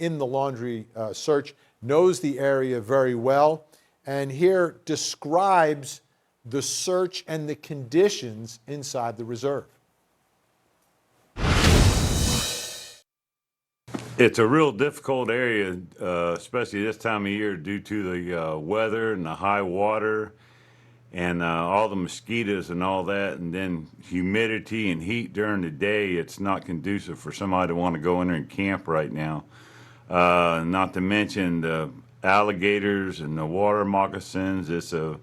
in the Laundrie search, knows the area very well, and here describes the search and the conditions inside the reserve. It's a real difficult area, especially this time of year due to the weather and the high water and all the mosquitoes and all that, and then humidity and heat during the day. It's not conducive for somebody to want to go in there and camp right now. Not to mention the alligators and the water moccasins. It's a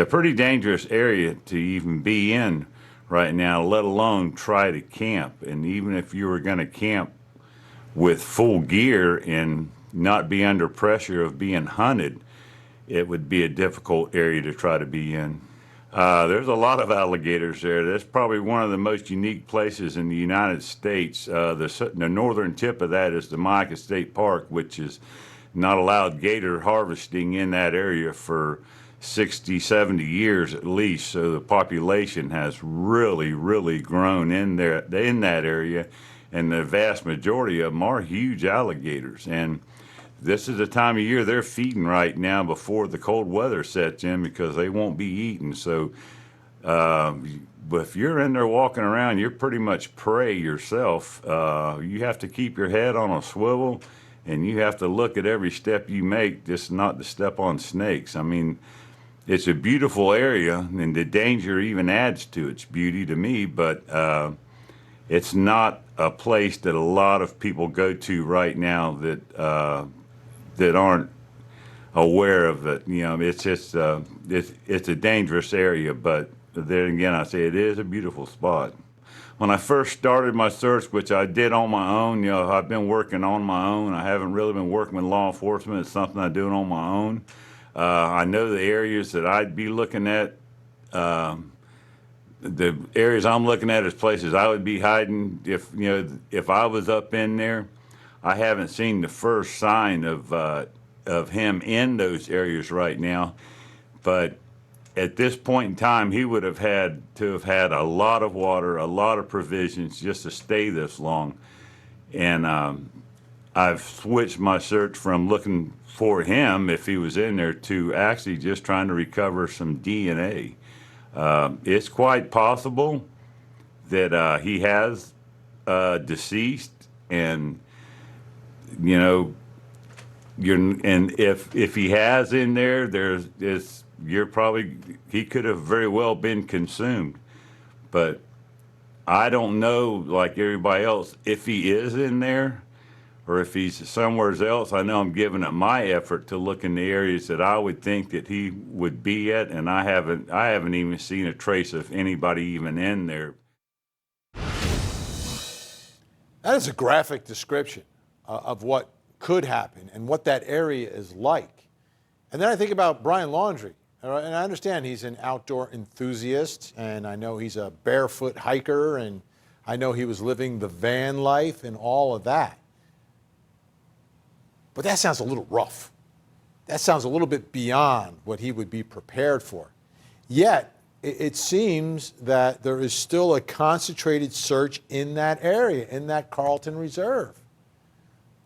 pretty dangerous area to even be in right now, let alone try to camp. And even if you were going to camp with full gear and not be under pressure of being hunted, it would be a difficult area to try to be in. There's a lot of alligators there. That's probably one of the most unique places in the United States. The northern tip of that is the Micah State Park, which is not allowed gator harvesting in that area for 60, 70 years at least. So the population has really, really grown in that area. And the vast majority of them are huge alligators. And this is the time of year they're feeding right now before the cold weather sets in, because they won't be eaten. So if you're in there walking around, you're pretty much prey yourself. You have to keep your head on a swivel, and you have to look at every step you make, just not to step on snakes. I mean, it's a beautiful area, and the danger even adds to its beauty to me, but it's not a place that a lot of people go to right now that aren't aware of it. You know, it's just it's a dangerous area, but then again, I say it is a beautiful spot. When I first started my search, which I did on my own, you know, I've been working on my own. I haven't really been working with law enforcement. It's something I do on my own. I know the areas that I'd be looking at. The areas I'm looking at is places I would be hiding if I was up in there. I haven't seen the first sign of him in those areas right now, but at this point in time, he would have had to have had a lot of water, a lot of provisions just to stay this long. And I've switched my search from looking for him, if he was in there, to actually just trying to recover some DNA. It's quite possible that he has deceased, and if he has in there, he could have very well been consumed, but I don't know, like everybody else, if he is in there or if he's somewhere else. I know I'm giving it my effort to look in the areas that I would think that he would be at, and I haven't even seen a trace of anybody even in there. That is a graphic description of what could happen and what that area is like. And then I think about Brian Laundrie, and I understand he's an outdoor enthusiast, and I know he's a barefoot hiker, and I know he was living the van life and all of that. But that sounds a little rough. That sounds a little bit beyond what he would be prepared for. Yet, it seems that there is still a concentrated search in that area, in that Carlton Reserve.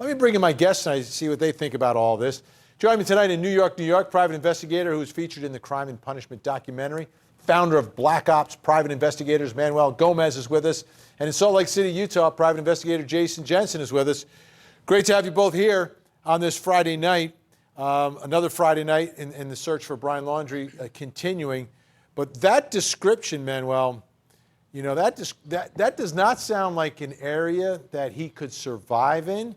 Let me bring in my guests and see what they think about all this. Joining me tonight in New York, private investigator who was featured in the Crime and Punishment documentary, founder of Black Ops Private Investigators, Manuel Gomez is with us. And in Salt Lake City, Utah, private investigator Jason Jensen is with us. Great to have you both here on this Friday night. Another Friday night in the search for Brian Laundrie continuing. But that description, Manuel, that does not sound like an area that he could survive in.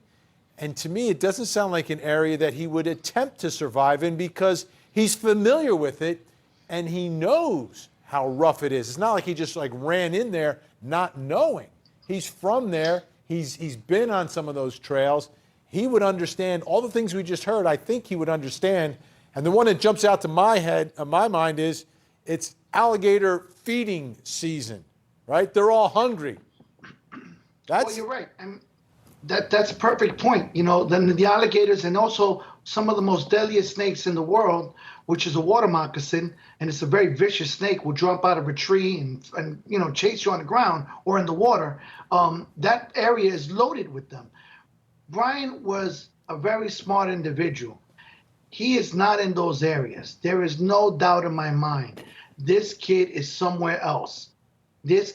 And to me, it doesn't sound like an area that he would attempt to survive in, because he's familiar with it and he knows how rough it is. It's not like he just ran in there not knowing. He's from there. He's been on some of those trails. He would understand all the things we just heard. I think he would understand. And the one that jumps out to my mind is it's alligator feeding season, right? They're all hungry. Well, you're right. That's a perfect point. Then the alligators, and also some of the most deadliest snakes in the world, which is a water moccasin, and it's a very vicious snake, will jump out of a tree and chase you on the ground or in the water. That area is loaded with them. Brian was a very smart individual. He is not in those areas. There is no doubt in my mind. This kid is somewhere else.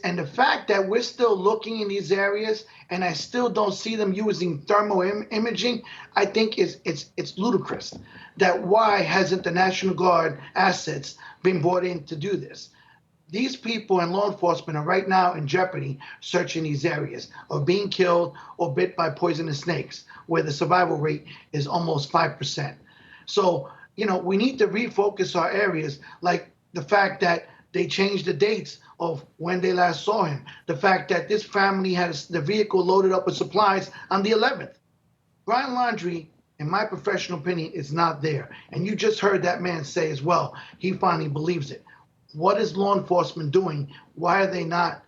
And the fact that we're still looking in these areas and I still don't see them using thermal imaging, I think it's ludicrous. That why hasn't the National Guard assets been brought in to do this? These people in law enforcement are right now in jeopardy searching these areas of being killed or bit by poisonous snakes, where the survival rate is almost 5%. So, we need to refocus our areas, like the fact that they changed the dates of when they last saw him. The fact that this family had the vehicle loaded up with supplies on the 11th. Brian Laundrie, in my professional opinion, is not there. And you just heard that man say as well, he finally believes it. What is law enforcement doing? Why are they not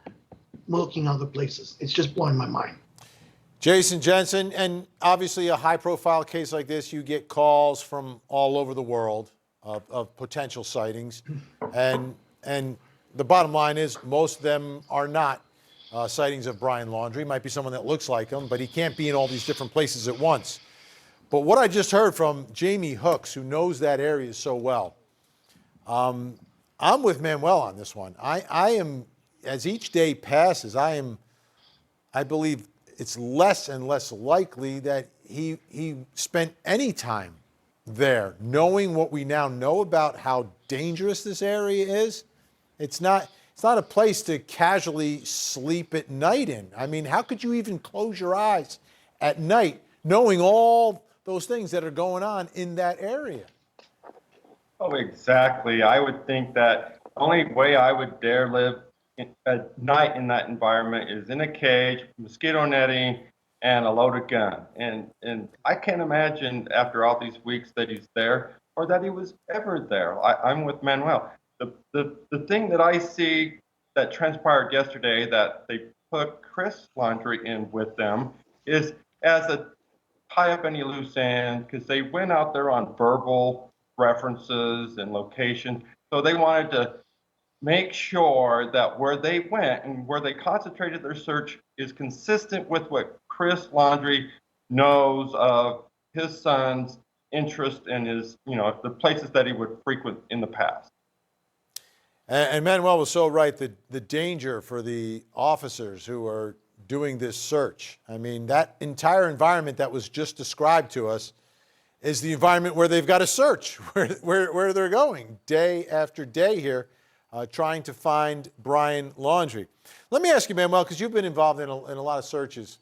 looking other places? It's just blowing my mind. Jason Jensen, and obviously a high-profile case like this, you get calls from all over the world of potential sightings, and the bottom line is most of them are not sightings of Brian Laundrie. Might be someone that looks like him, but he can't be in all these different places at once. But what I just heard from Jamie Hooks, who knows that area so well, I'm with Manuel on this one. I am, as each day passes, I believe it's less and less likely that he spent any time there, knowing what we now know about how dangerous this area is. It's not a place to casually sleep at night in. I mean, how could you even close your eyes at night knowing all those things that are going on in that area? Oh, exactly. I would think that the only way I would dare live at night in that environment is in a cage, mosquito netting, and a loaded gun. And I can't imagine after all these weeks that he's there or that he was ever there. I'm with Manuel. The thing that I see that transpired yesterday that they put Chris Laundrie in with them is as a tie up any loose ends, because they went out there on verbal references and location. So they wanted to make sure that where they went and where they concentrated their search is consistent with what Chris Laundrie knows of his son's interest and his, the places that he would frequent in the past. And Manuel was so right, the danger for the officers who are doing this search. I mean, that entire environment that was just described to us is the environment where they've got to search, where they're going day after day here, trying to find Brian Laundrie. Let me ask you, Manuel, because you've been involved in a lot of searches,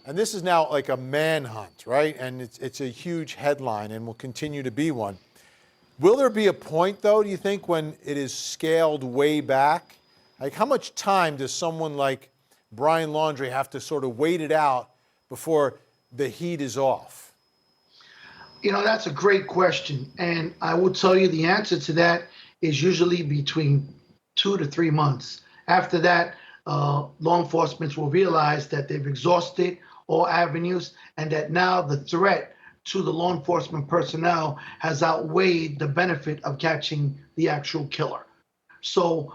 and this is now like a manhunt, right? And it's a huge headline and will continue to be one. Will there be a point, though, do you think, when it is scaled way back? Like, how much time does someone like Brian Laundrie have to sort of wait it out before the heat is off? That's a great question. And I will tell you the answer to that is usually between 2 to 3 months. After that, law enforcement will realize that they've exhausted all avenues and that now the threat to the law enforcement personnel has outweighed the benefit of catching the actual killer. So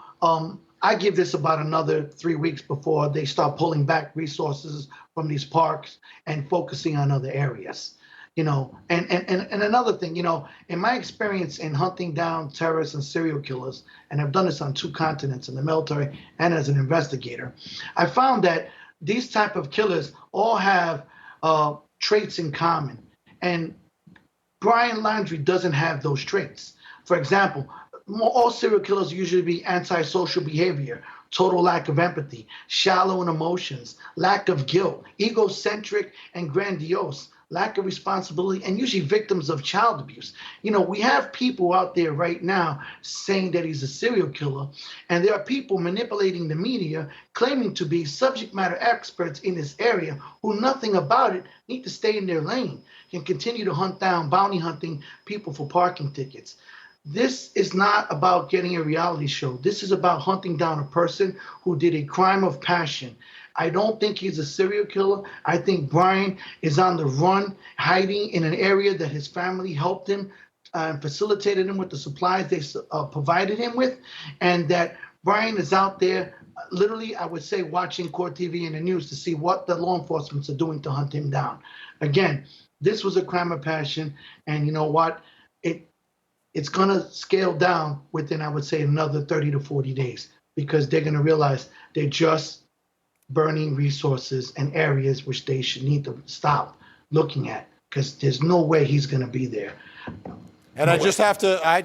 I give this about another 3 weeks before they start pulling back resources from these parks and focusing on other areas. And another thing, in my experience in hunting down terrorists and serial killers, and I've done this on 2 continents in the military and as an investigator, I found that these type of killers all have traits in common. And Brian Laundrie doesn't have those traits. For example, all serial killers usually be antisocial behavior, total lack of empathy, shallow in emotions, lack of guilt, egocentric and grandiose, lack of responsibility, and usually victims of child abuse. We have people out there right now saying that he's a serial killer, and there are people manipulating the media, claiming to be subject matter experts in this area who nothing about it, need to stay in their lane, and continue to hunt down, bounty hunting people for parking tickets. This is not about getting a reality show. This is about hunting down a person who did a crime of passion. I don't think he's a serial killer. I think Brian is on the run, hiding in an area that his family helped him and facilitated him with the supplies they provided him with, and that Brian is out there, literally, I would say, watching Courttv and the news to see what the law enforcement are doing to hunt him down. Again, this was a crime of passion, and you know what? It's gonna scale down within, I would say, another 30 to 40 days, because they're gonna realize they're just burning resources and areas which they should need to stop looking at, because there's no way he's gonna be there. And I just have to, I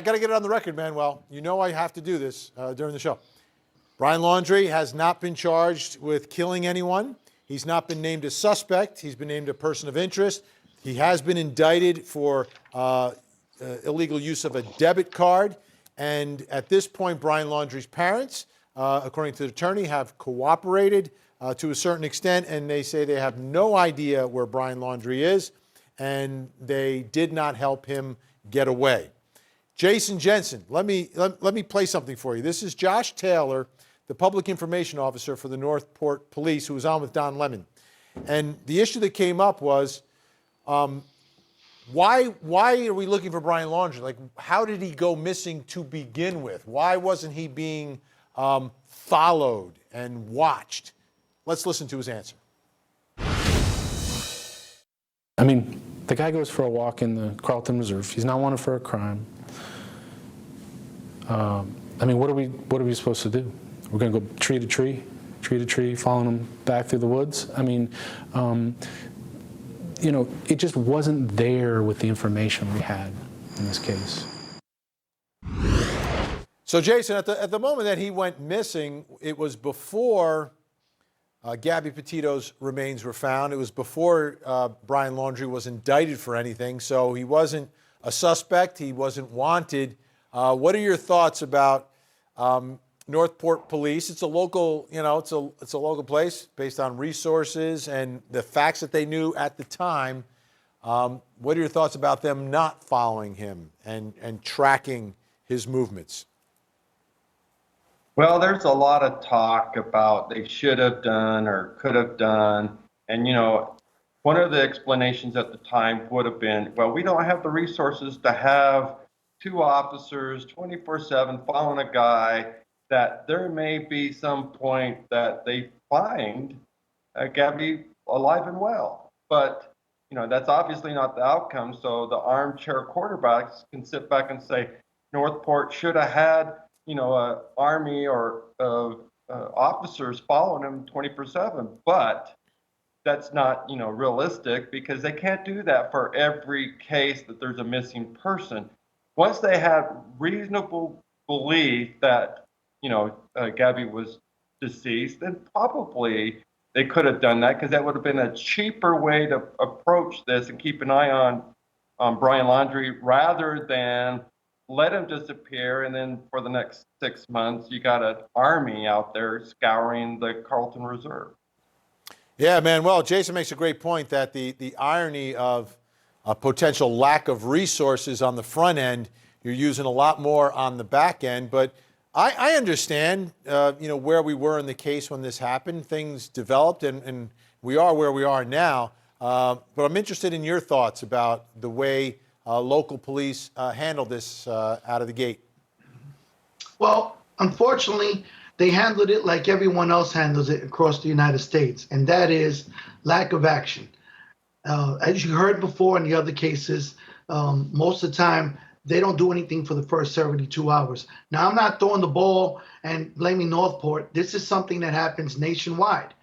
got to get it on the record, Manuel. You know I have to do this during the show. Brian Laundrie has not been charged with killing anyone. He's not been named a suspect. He's been named a person of interest. He has been indicted for illegal use of a debit card. And at this point, Brian Laundrie's parents, according to the attorney, have cooperated to a certain extent, and they say they have no idea where Brian Laundrie is, and they did not help him get away. Jason Jensen, let me play something for you. This is Josh Taylor, the public information officer for the Northport Police, who was on with Don Lemon. And the issue that came up was, why are we looking for Brian Laundrie? Like, how did he go missing to begin with? Why wasn't he being followed and watched? Let's listen to his answer. I mean, the guy goes for a walk in the Carlton Reserve. He's not wanted for a crime. I mean, what are we supposed to do? We're going to go tree to tree, following him back through the woods? I mean, you know, it just wasn't there with the information we had in this case. So, Jason, at the moment that he went missing, it was before Gabby Petito's remains were found. It was before Brian Laundrie was indicted for anything, so he wasn't a suspect. He wasn't wanted. What are your thoughts about Northport Police? It's a local, you know, it's a local place based on resources and the facts that they knew at the time. What are your thoughts about them not following him and tracking his movements? Well, there's a lot of talk about they should have done or could have done. And, you know, one of the explanations at the time would have been, well, we don't have the resources to have two officers 24/7 following a guy, that there may be some point that they find Gabby alive and well. But, you know, that's obviously not the outcome. So the armchair quarterbacks can sit back and say, Northport should have had, you know, an army or of officers following him 24/7. But that's not, you know, realistic, because they can't do that for every case that there's a missing person. Once they have reasonable belief that, you know, Gabby was deceased, then probably they could have done that, because that would have been a cheaper way to approach this and keep an eye on Brian Laundrie, rather than let him disappear, and then for the next 6 months, you got an army out there scouring the Carlton Reserve. Yeah, man. Well, Jason makes a great point that the irony of a potential lack of resources on the front end, you're using a lot more on the back end. But I understand, you know, where we were in the case when this happened. Things developed, and we are where we are now. But I'm interested in your thoughts about the way local police handled this out of the gate. Well, unfortunately, they handled it like everyone else handles it across the United States, and that is lack of action. As you heard before in the other cases, most of the time, they don't do anything for the first 72 hours. Now, I'm not throwing the ball and blaming Northport. This is something that happens nationwide.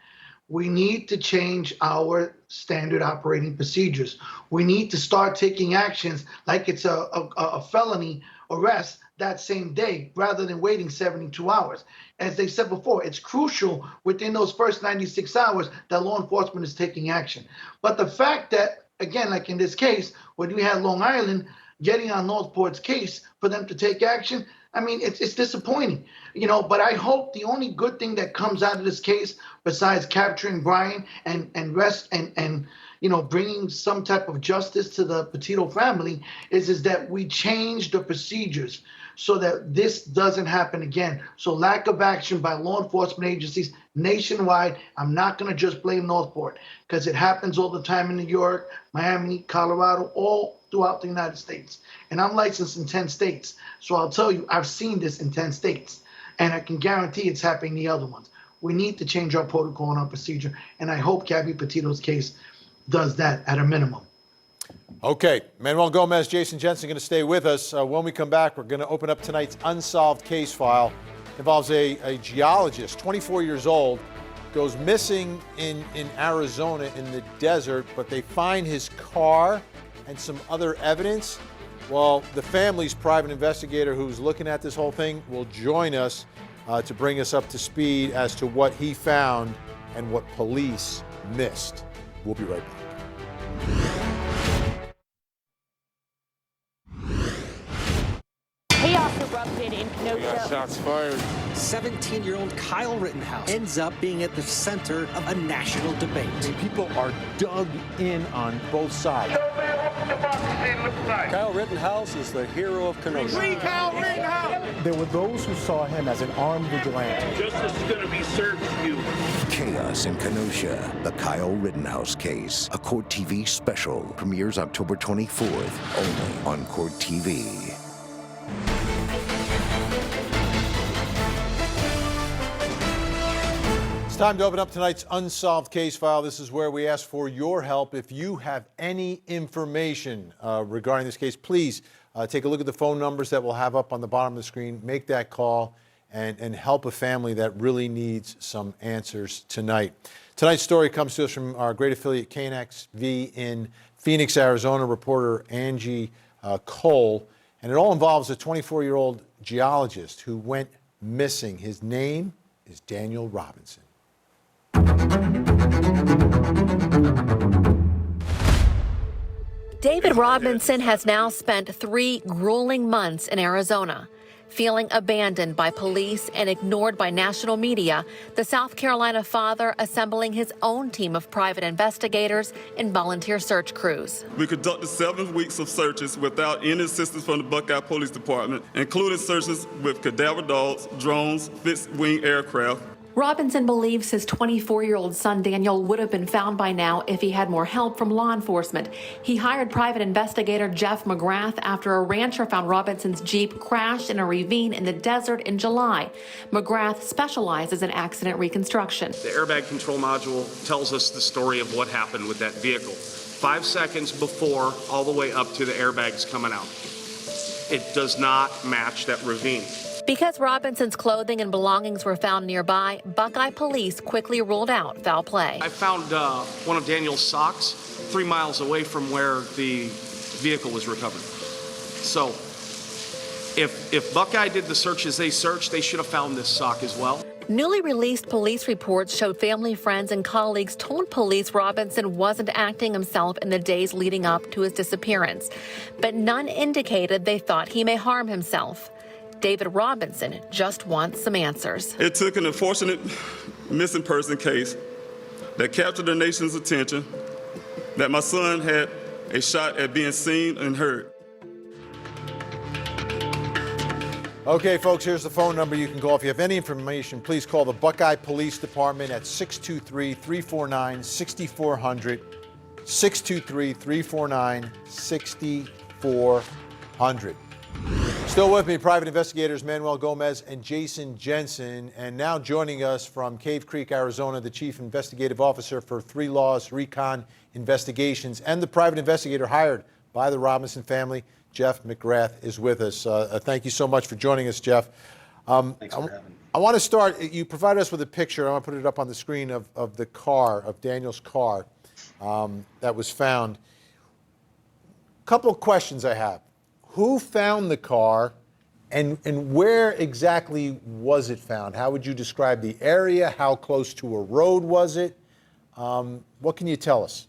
We need to change our standard operating procedures. We need to start taking actions like it's a felony arrest that same day, rather than waiting 72 hours. As they said before, it's crucial within those first 96 hours that law enforcement is taking action. But the fact that, again, like in this case, when we had Long Island getting on Northport's case for them to take action, I mean, it's disappointing, you know, but I hope the only good thing that comes out of this case, besides capturing Brian and you know, bringing some type of justice to the Petito family, is that we change the procedures so that this doesn't happen again. So lack of action by law enforcement agencies nationwide. I'm not going to just blame Northport, because it happens all the time in New York, Miami, Colorado, all throughout the United States. And I'm licensed in 10 states. So I'll tell you, I've seen this in 10 states, and I can guarantee it's happening in the other ones. We need to change our protocol and our procedure. And I hope Gabby Petito's case does that at a minimum. Okay, Manuel Gomez, Jason Jensen going to stay with us. When we come back, we're going to open up tonight's unsolved case file. It involves a geologist, 24 years old, goes missing in Arizona in the desert, but they find his car and some other evidence. Well, the family's private investigator who's looking at this whole thing will join us to bring us up to speed as to what he found and what police missed. We'll be right back. Chaos erupted in Kenosha. Shots fired. 17-year-old Kyle Rittenhouse ends up being at the center of a national debate. People are dug in on both sides. Kyle Rittenhouse is the hero of Kenosha. Free Kyle Rittenhouse! There were those who saw him as an armed vigilante. Justice is going to be served to you. Chaos in Kenosha, the Kyle Rittenhouse case. A Courttv special premieres October 24th, only on Courttv. It's time to open up tonight's unsolved case file. This is where we ask for your help. If you have any information regarding this case, please take a look at the phone numbers that we'll have up on the bottom of the screen. Make that call and help a family that really needs some answers tonight. Tonight's story comes to us from our great affiliate KNXV in Phoenix, Arizona, reporter Angie Cole. And it all involves a 24-year-old geologist who went missing. His name is Daniel Robinson. David Robinson has now spent 3 grueling months in Arizona. Feeling abandoned by police and ignored by national media, the South Carolina father assembling his own team of private investigators and volunteer search crews. We conducted 7 weeks of searches without any assistance from the Buckeye Police Department, including searches with cadaver dogs, drones, fixed-wing aircraft. Robinson believes his 24-year-old son Daniel would have been found by now if he had more help from law enforcement. He hired private investigator Jeff McGrath after a rancher found Robinson's Jeep crashed in a ravine in the desert in July. McGrath specializes in accident reconstruction. The airbag control module tells us the story of what happened with that vehicle. 5 seconds before, all the way up to the airbags coming out. It does not match that ravine. Because Robinson's clothing and belongings were found nearby, Buckeye police quickly ruled out foul play. I found one of Daniel's socks 3 miles away from where the vehicle was recovered. So if Buckeye did the searches they searched, they should have found this sock as well. Newly released police reports showed family, friends, and colleagues told police Robinson wasn't acting himself in the days leading up to his disappearance. But none indicated they thought he may harm himself. David Robinson just wants some answers. It took an unfortunate missing person case that captured the nation's attention, that my son had a shot at being seen and heard. Okay, folks, here's the phone number you can call. If you have any information, please call the Buckeye Police Department at 623-349-6400, 623-349-6400. Still with me, private investigators Manuel Gomez and Jason Jensen, and now joining us from Cave Creek, Arizona, the Chief Investigative Officer for 3 Laws Recon Investigations and the private investigator hired by the Robinson family, Jeff McGrath, is with us. Thank you so much for joining us, Jeff. Thanks for having me. I want to start, you provided us with a picture, I want to put it up on the screen, of the car, of Daniel's car that was found. Couple of questions I have. Who found the car, and where exactly was it found? How would you describe the area? How close to a road was it? What can you tell us?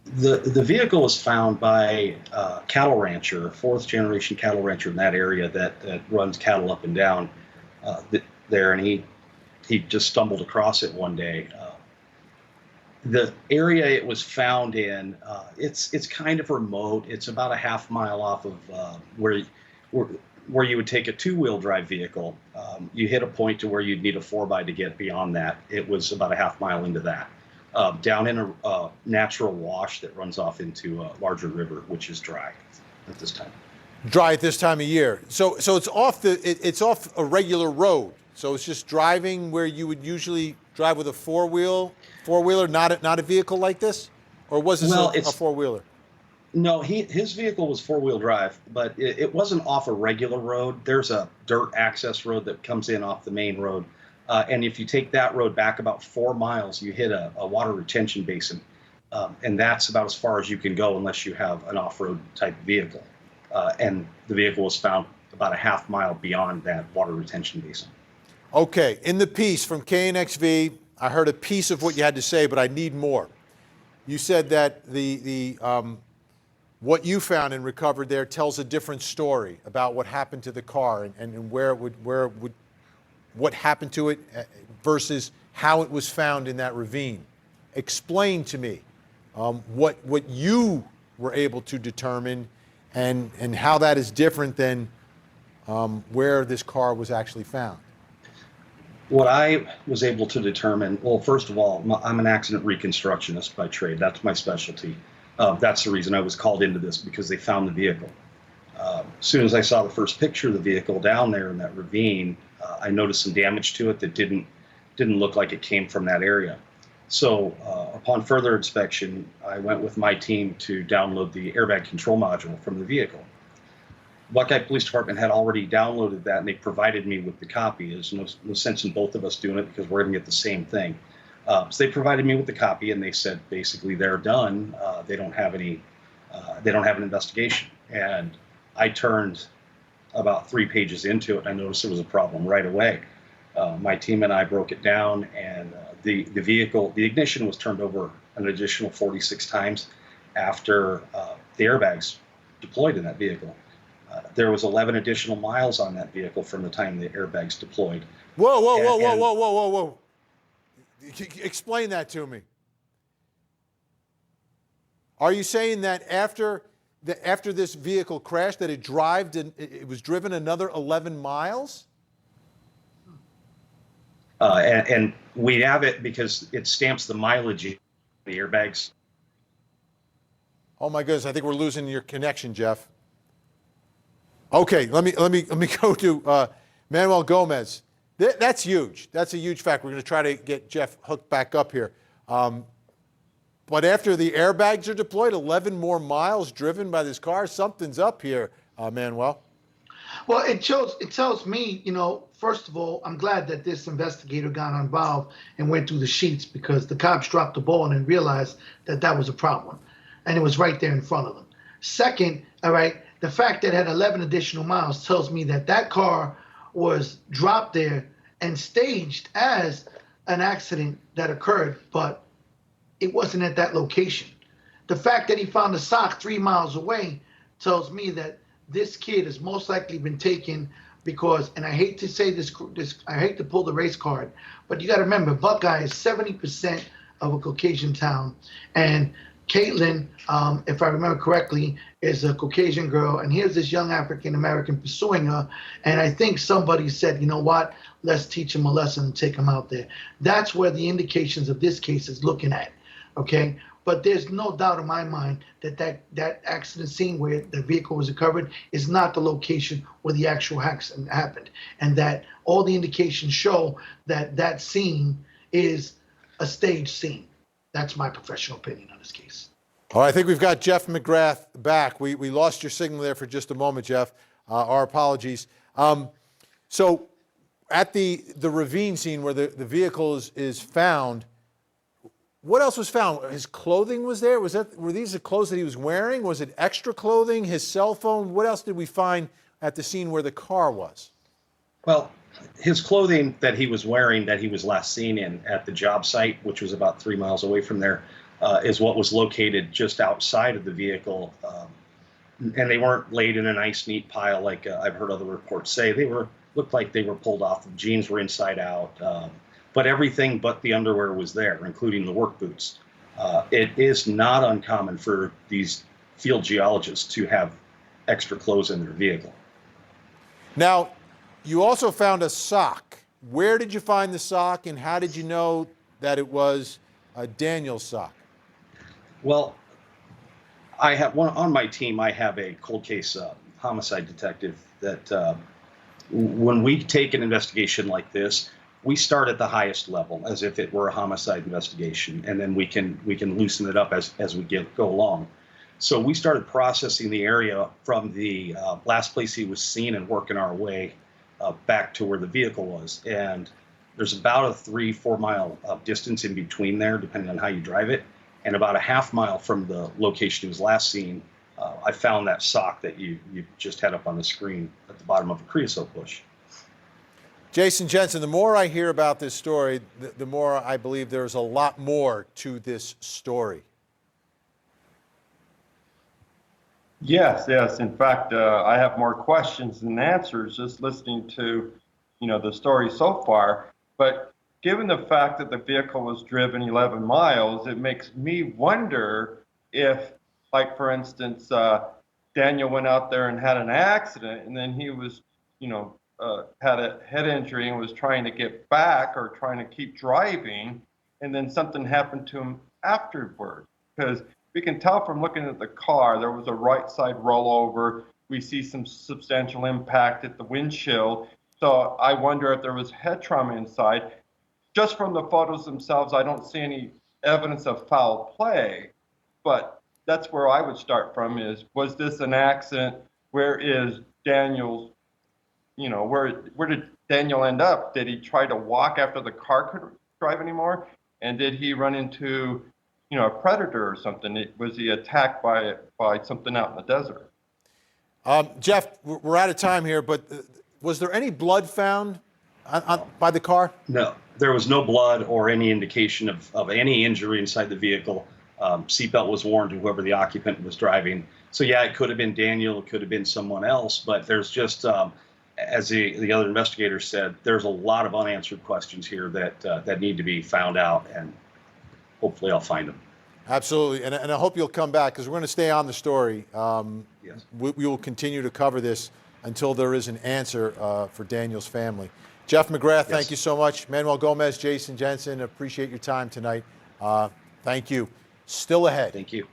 The vehicle was found by a cattle rancher, a 4th-generation cattle rancher in that area that runs cattle up and down there, and he just stumbled across it one day. The area it was found in, it's kind of remote. It's about a half mile off of where you would take a 2-wheel drive vehicle. You hit a point to where you'd need a 4x to get beyond that. It was about a half mile into that. Down in a natural wash that runs off into a larger river, which is dry at this time. Dry at this time of year. So it's off it's off a regular road. So it's just driving where you would usually drive with a four-wheeler, not a vehicle like this? Or was this a four-wheeler? No, his vehicle was four-wheel drive, but it wasn't off a regular road. There's a dirt access road that comes in off the main road. And if you take that road back about 4 miles, you hit a water retention basin. And that's about as far as you can go unless you have an off-road type vehicle. And the vehicle was found about a half mile beyond that water retention basin. Okay, in the piece from KNXV, I heard a piece of what you had to say, but I need more. You said that what you found and recovered there tells a different story about what happened to the car and what happened to it versus how it was found in that ravine. Explain to me what you were able to determine and how that is different than where this car was actually found. What I was able to determine, well, first of all, I'm an accident reconstructionist by trade. That's my specialty. That's the reason I was called into this, because they found the vehicle. As soon as I saw the first picture of the vehicle down there in that ravine, I noticed some damage to it that didn't look like it came from that area. So upon further inspection, I went with my team to download the airbag control module from the vehicle. Buckeye Police Department had already downloaded that, and they provided me with the copy. There's no sense in both of us doing it because we're going to get the same thing. So they provided me with the copy, and they said basically they're done. They don't have an investigation. And I turned about 3 pages into it, and I noticed there was a problem right away. My team and I broke it down, and the ignition was turned over an additional 46 times after the airbags deployed in that vehicle. There was 11 additional miles on that vehicle from the time the airbags deployed. Whoa. Explain that to me. Are you saying that after this vehicle crashed, that it was driven another 11 miles? And we have it because it stamps the mileage of the airbags. Oh my goodness, I think we're losing your connection, Jeff. Okay, let me go to Manuel Gomez. That's huge. That's a huge fact. We're going to try to get Jeff hooked back up here. But after the airbags are deployed, 11 more miles driven by this car, something's up here, Manuel. Well, it tells me, first of all, I'm glad that this investigator got involved and went through the sheets, because the cops dropped the ball and realized that was a problem. And it was right there in front of them. Second, all right, the fact that it had 11 additional miles tells me that car was dropped there and staged as an accident that occurred, but it wasn't at that location. The fact that he found a sock 3 miles away tells me that this kid has most likely been taken because, and I hate to say this, I hate to pull the race card, but you got to remember, Buckeye is 70% of a Caucasian town, and Caitlin, if I remember correctly, is a Caucasian girl, and here's this young African-American pursuing her, and I think somebody said, you know what, let's teach him a lesson and take him out there. That's where the indications of this case is looking at, okay? But there's no doubt in my mind that accident scene where the vehicle was recovered is not the location where the actual accident happened, and that all the indications show that scene is a staged scene. That's my professional opinion on this case. All right, I think we've got Jeff McGrath back. We lost your signal there for just a moment, Jeff. Our apologies. So at the ravine scene where the vehicle is found, what else was found? His clothing was there? Were these the clothes that he was wearing? Was it extra clothing, his cell phone? What else did we find at the scene where the car was? Well, his clothing that he was wearing, that he was last seen in at the job site, which was about 3 miles away from there, is what was located just outside of the vehicle. And they weren't laid in a nice, neat pile like I've heard other reports say. They looked like they were pulled off. The jeans were inside out. But everything but the underwear was there, including the work boots. It is not uncommon for these field geologists to have extra clothes in their vehicle. Now, you also found a sock. Where did you find the sock, and how did you know that it was Daniel's sock? Well, I have on my team. I have a cold case homicide detective that when we take an investigation like this, we start at the highest level as if it were a homicide investigation, and then we can loosen it up as we go along. So we started processing the area from the last place he was seen and working our way back to where the vehicle was. And there's about a 3-4 mile distance in between there, depending on how you drive it. And about a half mile from the location he was last seen, I found that sock that you just had up on the screen at the bottom of a creosote bush. Jason Jensen, the more I hear about this story, the more I believe there's a lot more to this story. Yes, yes. In fact, I have more questions than answers just listening to, the story so far. But given the fact that the vehicle was driven 11 miles, it makes me wonder if, like, for instance, Daniel went out there and had an accident, and then he was, had a head injury and was trying to get back or trying to keep driving, and then something happened to him afterward. Because we can tell from looking at the car, there was a right side rollover. We see some substantial impact at the windshield. So I wonder if there was head trauma inside. Just from the photos themselves, I don't see any evidence of foul play. But that's where I would start from is, was this an accident? Where is Daniel's, where did Daniel end up? Did he try to walk after the car couldn't drive anymore? And did he run into a predator or something? Was he attacked by something out in the desert? Jeff, we're out of time here, but was there any blood found by the car? No, there was no blood or any indication of any injury inside the vehicle. Seatbelt was worn to whoever the occupant was driving. So yeah, it could have been Daniel, it could have been someone else, but there's just, as the other investigator said, there's a lot of unanswered questions here that need to be found out, and hopefully I'll find them. Absolutely, and I hope you'll come back because we're going to stay on the story. Yes. We will continue to cover this until there is an answer for Daniel's family. Jeff McGrath, thank you so much. Manuel Gomez, Jason Jensen, appreciate your time tonight. Thank you. Still ahead. Thank you.